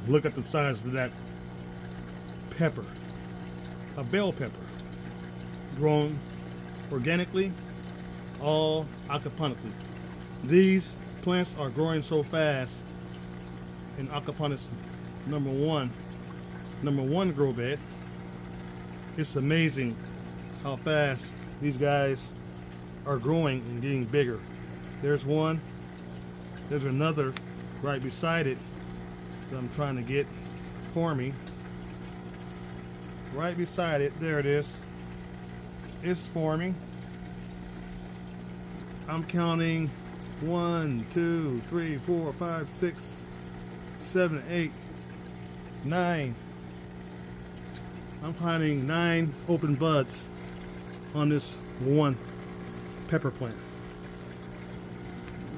Look at the size of that pepper, a bell pepper, grown organically, all aquaponically. These plants are growing so fast in aquaponics number one grow bed. It's amazing how fast these guys are growing and getting bigger. There's one, there's another right beside it that I'm trying to get for me. Right beside it, there it is. It's forming. I'm counting 1, 2, 3, 4, 5, 6, 7, 8, 9. I'm finding 9 open buds on this one pepper plant.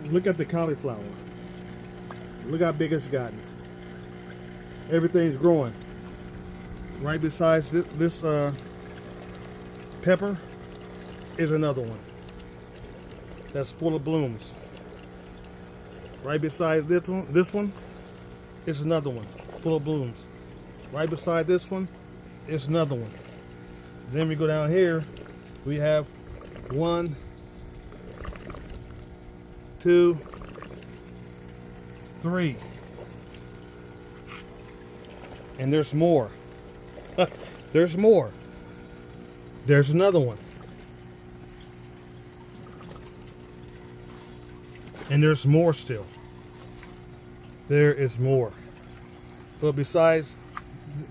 Look at the cauliflower. Look how big it's gotten. Everything's growing. Right beside this pepper is another one that's full of blooms. Right beside this one is another one full of blooms. Right beside this one is another one. Then we go down here, we have 1, 2, 3. And there's more. There's more. There's another one. And there's more still. There is more. But besides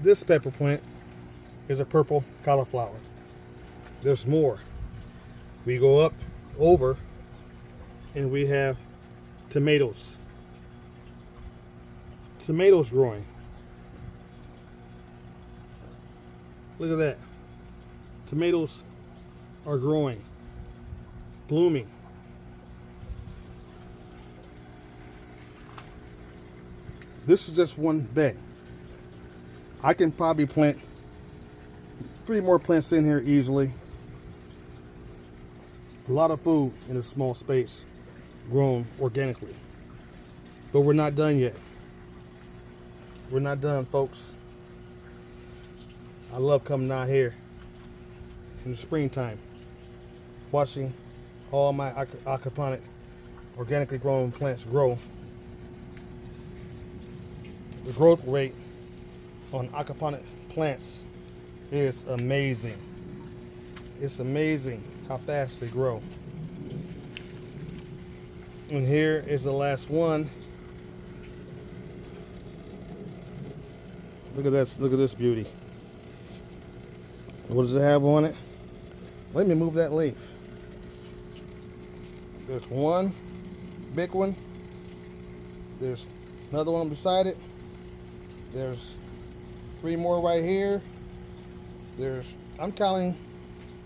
this pepper plant is a purple cauliflower. There's more. We go up over and we have tomatoes. Tomatoes growing. Look at that. Tomatoes are growing, blooming. This is just one bed. I can probably plant 3 more plants in here easily. A lot of food in a small space, grown organically. But we're not done yet. We're not done, folks. I love coming out here in the springtime, watching all my aquaponic, organically grown plants grow. The growth rate on aquaponic plants is amazing. It's amazing how fast they grow. And here is the last one. Look at this. Look at this beauty. What does it have on it? Let me move that leaf. There's one big one. There's another one beside it. There's 3 more right here. I'm counting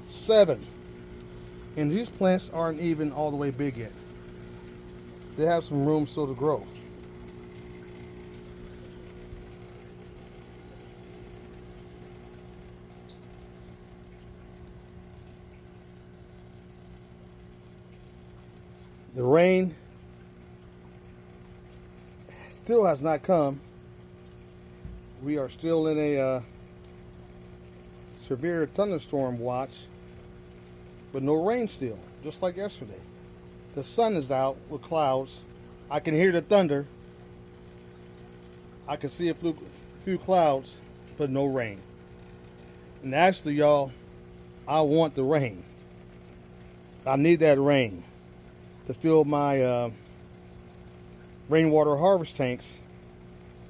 7. And these plants aren't even all the way big yet. They have some room still to grow. The rain still has not come. We are still in a severe thunderstorm watch, but no rain still, just like yesterday. The sun is out with clouds. I can hear the thunder. I can see a few clouds, but no rain. And actually, y'all, I want the rain. I need that rain to fill my rainwater harvest tanks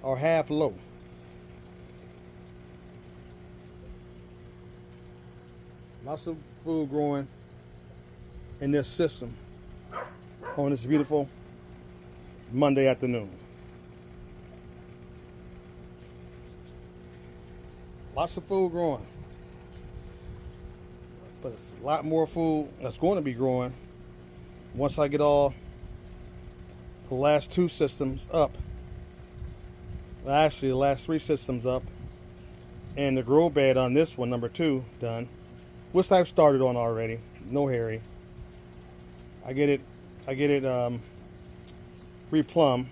are half low. Lots of food growing in this system on this beautiful Monday afternoon. Lots of food growing. But it's a lot more food that's going to be growing once I get all the last 2 systems up. Well, actually, the last 3 systems up. And the grow bed on this one, number 2, done. Which I've started on already. No hurry. I get it replumb.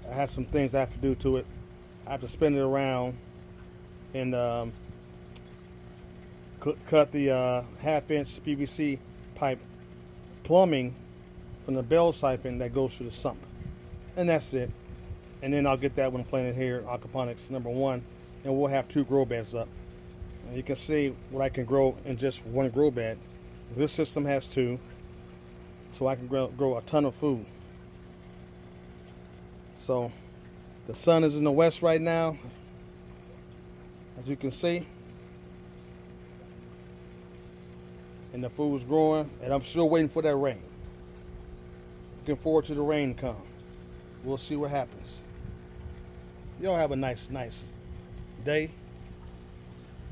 I have some things I have to do to it I have to spin it around and cut the 1/2-inch PVC pipe plumbing from the bell siphon that goes to the sump. And that's it. And then I'll get that one planted here, aquaponics #1, and we'll have 2 grow beds up. And you can see what I can grow in just 1 grow bed. This system has 2, so I can grow a ton of food. So the sun is in the west right now, as you can see, and the food is growing, and I'm still waiting for that rain. Looking forward to the rain come. We'll see what happens. Y'all have a nice day.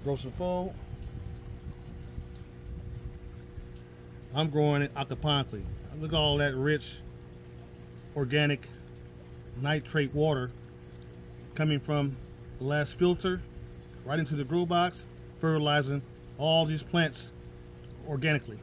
Grow some food. I'm growing it aquaponically. Look at all that rich, organic, nitrate water coming from the last filter right into the grow box, fertilizing all these plants organically.